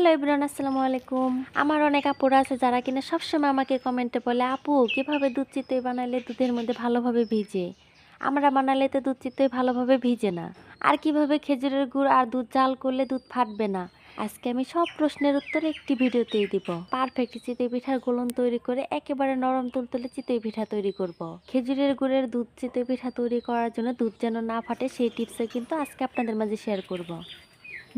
Hello everyone, আসসালামু আলাইকুম। আমার অনেক আপুরা আছে যারা কিনা সবসময় আমাকে কমেন্টে বলে, আপু কিভাবে দুধ চিতই বানালে দুধের মধ্যে ভালোভাবে ভিজে। আমরা বানালে তো দুধ চিতই ভালোভাবে ভিজে না। আর কিভাবে খেজুরের গুড় আর দুধ জাল করলে দুধ ফাটবে না। আজকে আমি সব প্রশ্নের উত্তর একটি ভিডিওতেই দিব। পারফেক্ট চিতই পিঠার গোলন তৈরি করে একেবারে নরম তুলতুলে চিতই পিঠা তৈরি করব। খেজুরের গুড়ের দুধ চিতই পিঠা তৈরি করার জন্য দুধ যেন না ফাটে সেই টিপসে কিন্তু আজকে আপনাদের মাঝে শেয়ার করব।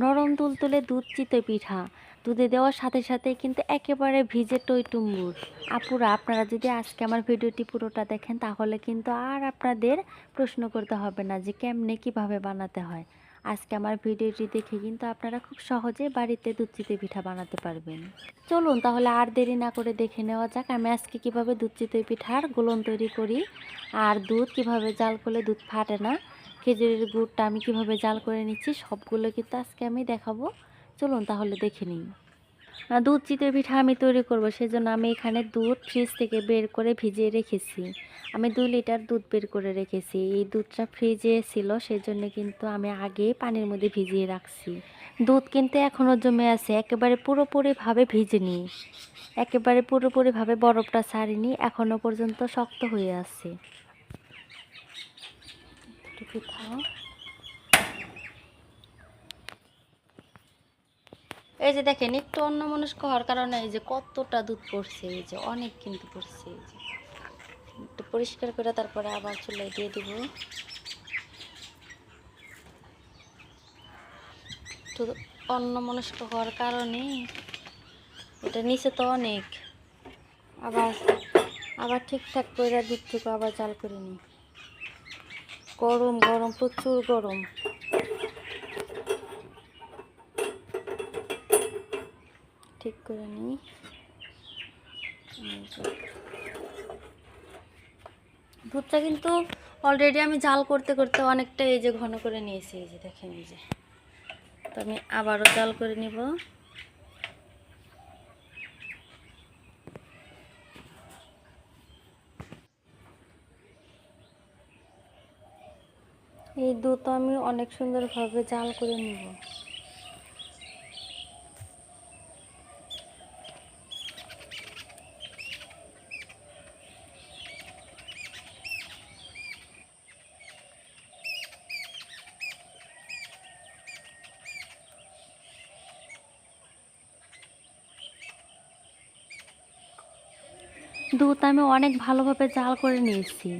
নরম তুলতুলে দুধ চিতই পিঠা দুধে দেওয়ার সাথে সাথে কিন্তু একেবারে ভিজে টইটুম্বুর। আপুরা, আপনারা যদি আজকে আমার ভিডিওটি পুরোটা দেখেন তাহলে কিন্তু আর আপনাদের প্রশ্ন করতে হবে না যে কেমনে কিভাবে বানাতে হয়। আজকে আমার ভিডিওটি দেখে কিন্তু আপনারা খুব সহজে বাড়িতে দুধ চিতই পিঠা বানাতে পারবেন। চলুন তাহলে আর দেরি না করে দেখে নেওয়া যাক আমি আজকে কিভাবে দুধ চিতই পিঠার গোলন তৈরি করি, আর দুধ কিভাবে জাল করলে দুধ ফাটে না, খেজুরের গুড়টা আমি কিভাবে জাল করে নিচ্ছি সবগুলো কিন্তু আজকে আমি দেখাবো। চলুন তাহলে দেখে নিই। দুধ চিতই পিঠা আমি তৈরি করব, সেজন্য আমি এখানে দুধ ফ্রিজ থেকে বের করে ভিজিয়ে রেখেছি। আমি 2 লিটার দুধ বের করে রেখেছি। এই দুধটা ফ্রিজে ছিল সেজন্য কিন্তু আমি আগে পানির মধ্যে ভিজিয়ে রাখছি। দুধ কিন্তু এখনও জমে আছে, একেবারে পুরোপুরিভাবে ভিজেনি, একেবারে পুরোপুরিভাবে বরফটা ছাড়েনি, এখনও পর্যন্ত শক্ত হয়ে আছে। পিঠা এই যে দেখেন, একটু অন্যমনস্ক হওয়ার কারণে এই যে কতটা দুধ পড়ছে, এই যে অনেক কিন্তু পড়ছে। এই যে একটু পরিষ্কার করে তারপরে আবার চুলায় দিয়ে দিব। একটু অন্যমনস্ক হওয়ার কারণে এটা নিচে তো অনেক, আবার আবার ঠিকঠাক করে দুধটুকু আবার জাল করে নিই। গরম গরম, প্রচুর গরম। ঠিক করে নিই। দুধটা কিন্তু অলরেডি আমি জাল করতে করতে অনেকটা এই যে ঘন করে নিয়েছি। এই যে দেখেন, এই যে তো আমি আবারও জাল করে নিব। এই দুধ আমি অনেক সুন্দরভাবে জাল করে নিব। দুধ আমি অনেক ভালোভাবে জাল করে নিয়েছি।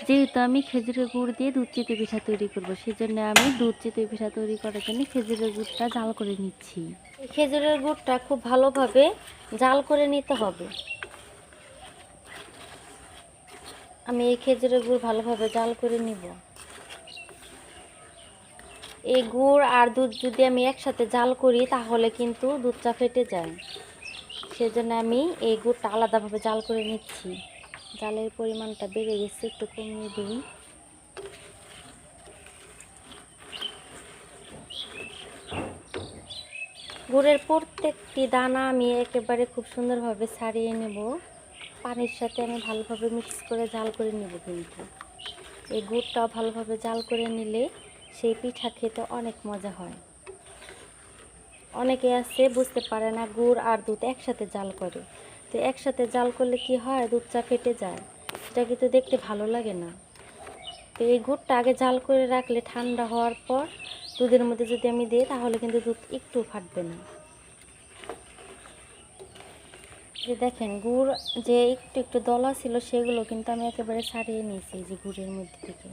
যেহেতু আমি খেজুরের গুড় দিয়ে দুধ চিতই পিঠা তৈরি করব, সেজন্য আমি দুধ চিতই পিঠা তৈরি করার জন্য খেজুরের গুড়টা জাল করে নিচ্ছি। খেজুরের গুড়টা খুব ভালোভাবে জাল করে নিতে হবে। আমি এই খেজুরের গুড় ভালোভাবে জাল করে নিব। এই গুড় আর দুধ যদি আমি একসাথে জাল করি তাহলে কিন্তু দুধটা ফেটে যায়, সেজন্য আমি এই গুড়টা আলাদাভাবে জাল করে নিচ্ছি। জালের পরিমাণটা বেড়ে গেছে, একটু কমিয়ে দিই। গুড়ের প্রত্যেকটি দানা আমি একেবারে খুব সুন্দরভাবে ছাড়িয়ে নেব। পানির সাথে আমি ভালোভাবে মিক্স করে জাল করে নেব। কিন্তু এই গুড়টাও ভালোভাবে জাল করে নিলে সেই পিঠা খেতে অনেক মজা হয়। অনেকে আছে বুঝতে পারে না, গুড় আর দুধ একসাথে জাল করে, তো একসাথে জাল করলে কি হয়, দুধটা ফেটে যায়, সেটা কিন্তু দেখতে ভালো লাগে না। তো এই গুড়টা আগে জাল করে রাখলে ঠান্ডা হওয়ার পর দুধের মধ্যে যদি আমি দিই তাহলে কিন্তু দুধ একটু ফাটবে না। যে দেখেন, গুড় যে একটু একটু দলা ছিল সেগুলো কিন্তু আমি একেবারে ছাড়িয়ে নিয়েছি। যে গুড়ের মধ্যে থেকে,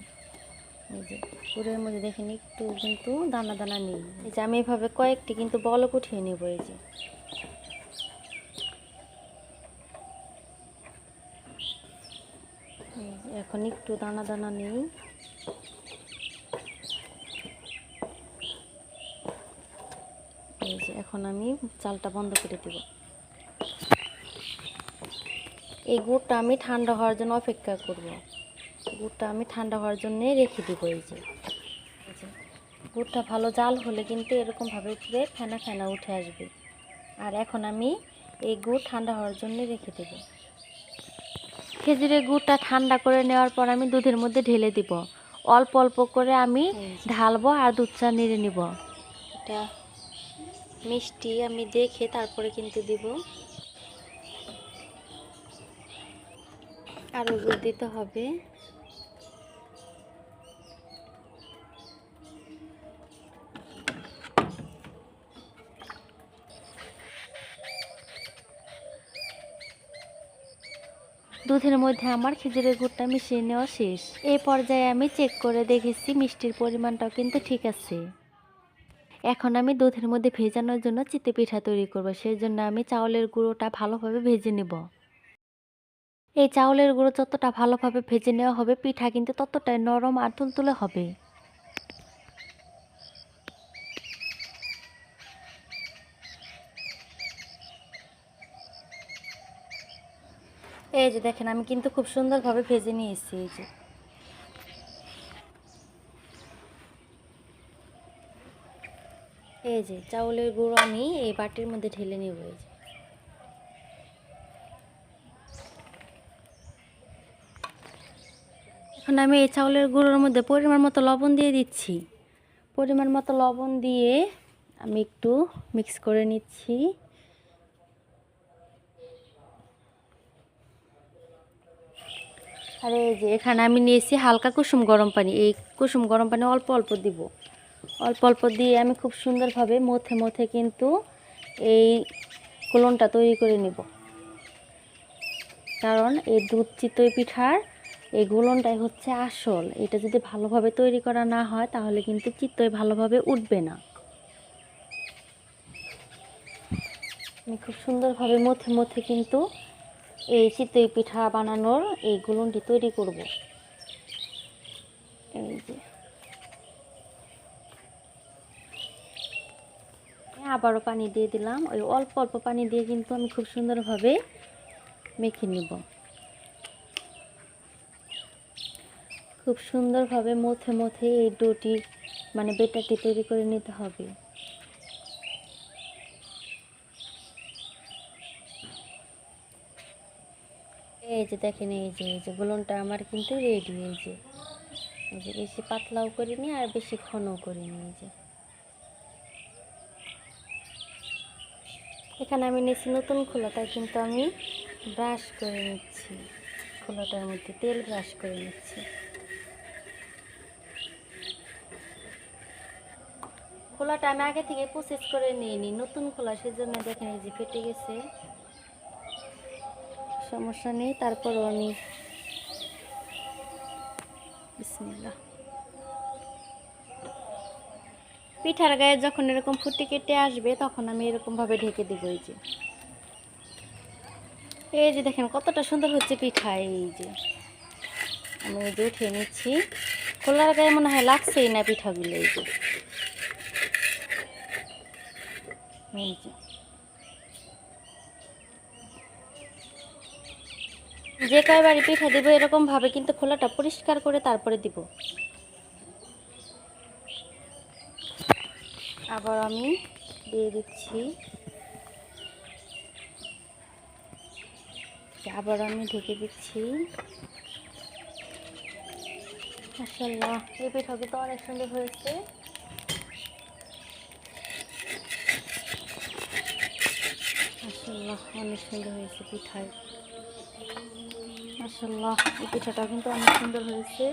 এই যে গুড়ের মধ্যে দেখেন একটু কিন্তু দানা দানা নেই। এই যে আমি এভাবে কয়েকটি কিন্তু বলক উঠিয়ে নেব। এই যে এখন একটু দানা দানা নেই। এই যে এখন আমি চালটা বন্ধ করে দেব। এই গুড়টা আমি ঠান্ডা হওয়ার জন্য অপেক্ষা করব। গুড়টা আমি ঠান্ডা হওয়ার জন্যে রেখে দেবো। এই যে গুড়টা ভালো জাল হলে কিন্তু এরকমভাবে উপরে ফেনা ফেনা উঠে আসবে। আর এখন আমি এই গুড় ঠান্ডা হওয়ার জন্য রেখে দেব। খেজুরের গুড়টা ঠান্ডা করে নেওয়ার পর আমি দুধের মধ্যে ঢেলে দিব। অল্প অল্প করে আমি ঢালবো আর দুধটা নেড়ে নিব। এটা মিষ্টি আমি দেখে তারপরে কিন্তু দিব। আরও দুধ দিতে হবে। দুধের মধ্যে আমার খেজুরের গুড়টা মিশিয়ে নেওয়া শেষ। এই পর্যায়ে আমি চেক করে দেখেছি মিষ্টির পরিমাণটাও কিন্তু ঠিক আছে। এখন আমি দুধের মধ্যে ভেজানোর জন্য চিতই পিঠা তৈরি করব। সেই জন্য আমি চাউলের গুঁড়োটা ভালোভাবে ভেজে নেব। এই চাউলের গুঁড়ো যতটা ভালোভাবে ভেজে নেওয়া হবে পিঠা কিন্তু ততটাই নরম আর তুলতুলে হবে। এই যে দেখেন আমি কিন্তু খুব সুন্দরভাবে ভেজে নিয়েছি। এই যে চাউলের গুঁড়ো আমি এই বাটির মধ্যে ঢেলে নেব। এই যে এখন আমি এই চাউলের গুঁড়োর মধ্যে পরিমাণ মতো লবণ দিয়ে দিচ্ছি। পরিমাণ মতো লবণ দিয়ে আমি একটু মিক্স করে নিচ্ছি। আর এই যে এখানে আমি নিয়েছি হালকা কুসুম গরম পানি। এই কুসুম গরম পানি অল্প অল্প দিব। অল্প অল্প দিয়ে আমি খুব সুন্দরভাবে মথে মথে কিন্তু এই কুলনটা তৈরি করে নিব। কারণ এই দুধ চিতই পিঠার এই গুলনটাই হচ্ছে আসল। এটা যদি ভালোভাবে তৈরি করা না হয় তাহলে কিন্তু চিতই ভালোভাবে উঠবে না। আমি খুব সুন্দরভাবে মথে মথে কিন্তু এই চিতই পিঠা বানানোর এই গুলনটি তৈরি করব। এই যে আবারও পানি দিয়ে দিলাম। ওই অল্প অল্প পানি দিয়ে কিন্তু আমি খুব সুন্দরভাবে মেখে নিব। খুব সুন্দরভাবে মথে মথে এই ডোটি মানে বেটারটি তৈরি করে নিতে হবে। এই যে দেখেন এই যে গুলনটা আমার কিন্তু রেডি। এই যে বেশি পাতলাও করিনি আর বেশি ঘনও করিনি। এই যে এখানে আমি নিয়েছি নতুন খোলাটা, কিন্তু আমি ব্রাশ করে নিচ্ছি। খোলাটার মধ্যে তেল ব্রাশ করে নিচ্ছি। খোলাটা আমি আগে থেকে প্রসেস করে নিয়ে নিই, নতুন খোলা, সেজন্য দেখেন এই যে ফেটে গেছে। সমস্যা নেই, তারপরও আমি বিসমিল্লাহ। পিঠার গায়ে যখন এরকম ফুটে কেটে আসবে তখন আমি এরকমভাবে ঢেকে দেবো। এই যে দেখেন কতটা সুন্দর হচ্ছে পিঠা। এই যে আমি এই যে উঠিয়ে নিচ্ছি। খোলার গায়ে মনে হয় লাগছেই না পিঠাগুলো। এই যে যে কয়বারই পিঠা দিব এরকম ভাবে কিন্তু খোলাটা পরিষ্কার করে তারপরে দিব। আবার আমি দিয়ে দিচ্ছি। আবার আমি ঢেকে দিচ্ছি। মাশাআল্লাহ, এই পিঠা কিন্তু অনেক সুন্দর হয়েছে। মাশাআল্লাহ, অনেক সুন্দর হয়েছে পিঠায়। মাশাআল্লাহ, এই পিঠাটা কিন্তু অনেক সুন্দর হয়েছে।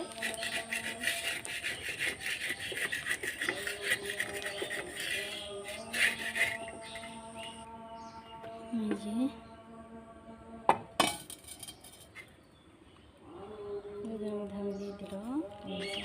এই যে এদের মধ্যে আমি দিয়ে দিলাম। এই যে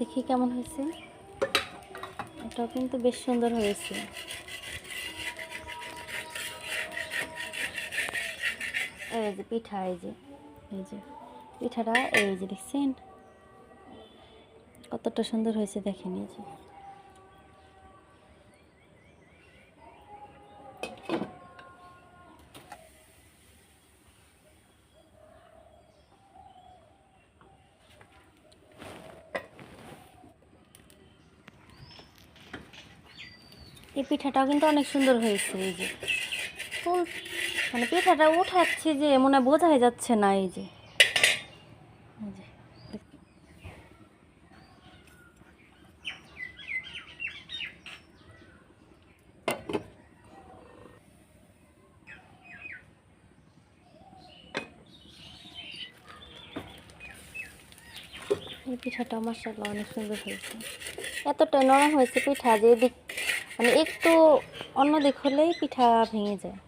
দেখি কেমন হয়েছে। এটাও কিন্তু বেশ সুন্দর হয়েছে। এই যে পিঠা, এই যে পিঠাটা এই যে দেখছেন কতটা সুন্দর হয়েছে দেখেন এই যে। এই পিঠাটাও কিন্তু অনেক সুন্দর হয়েছে এই যে। ফুল মানে পিঠাটা উঠাচ্ছে যে মনে হয় বোঝাই যাচ্ছে না এই যে। এই যে এই পিঠাটা মাশাআল্লাহ অনেক সুন্দর হয়েছে। এতটা নরম হয়েছে পিঠা যে এদিক মানে একটু অন্য দিক হলেই পিঠা ভেঙে যায়।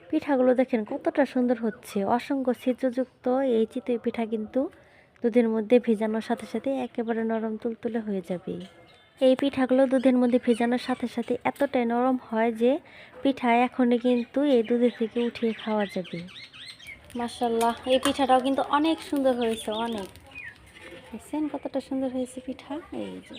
পিঠাগুলো দেখেন কতটা সুন্দর হচ্ছে, অসংখ্য ছিদ্রযুক্ত এই চিতই পিঠা কিন্তু দুধের মধ্যে ভেজানোর সাথে সাথে একেবারে নরম তুলতুলে হয়ে যাবে। এই পিঠাগুলো দুধের মধ্যে ভেজানোর সাথে সাথে এতটাই নরম হয় যে পিঠা এখনই কিন্তু এই দুধের থেকে উঠিয়ে খাওয়া যাবে। মাশাআল্লাহ এই পিঠাটাও কিন্তু অনেক সুন্দর হয়েছে, অনেক। দেখছেন কতটা সুন্দর হয়েছে পিঠা এই যে।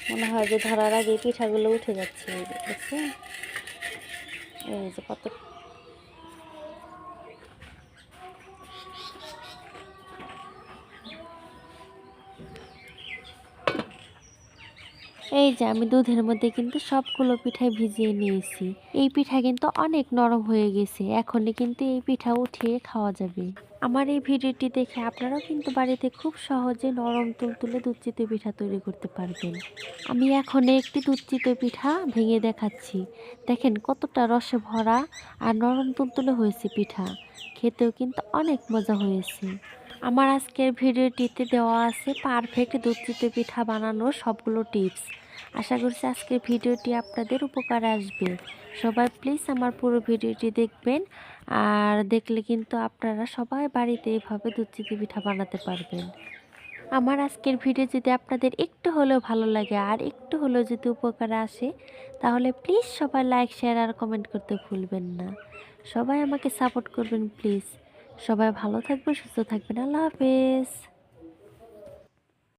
মনে হয় যে ধরার আগে পিঠাগুলো উঠে যাচ্ছে এই যে, দেখছেন এই যে কত। এই যে আমি দুধের মধ্যে কিন্তু সবগুলো পিঠাই ভিজিয়ে নিয়েছি। এই পিঠা কিন্তু অনেক নরম হয়ে গেছে, এখনই কিন্তু এই পিঠা উঠিয়ে খাওয়া যাবে। আমার এই ভিডিওটি দেখে আপনারাও কিন্তু বাড়িতে খুব সহজে নরম তুলতুলে দুধ চিতই পিঠা তৈরি করতে পারবেন। আমি এখন একটি দুধ চিতই পিঠা ভেঙে দেখাচ্ছি। দেখেন কতটা রসে ভরা আর নরম তুলতুলে হয়েছে পিঠা, খেতেও কিন্তু অনেক মজা হয়েছে। আমার আজকের ভিডিওটিতে দেওয়া আছে পারফেক্ট দুধ চিতই পিঠা বানানোর সবগুলো টিপস। আশা করছি আজকের ভিডিওটি আপনাদের উপকারে আসবে। সবাই প্লিজ আমার পুরো ভিডিওটি দেখবেন, আর দেখলে কিন্তু আপনারা সবাই বাড়িতে এইভাবে দুধ চিতই পিঠা বানাতে পারবেন। আমার আজকের ভিডিও যদি আপনাদের একটু হলেও ভালো লাগে আর একটু হলেও যদি উপকারে আসে, তাহলে প্লিজ সবাই লাইক শেয়ার আর কমেন্ট করতে ভুলবেন না। সবাই আমাকে সাপোর্ট করবেন প্লিজ। সবাই ভালো থাকবেন, সুস্থ থাকবেন। আল্লাহ হাফেজ।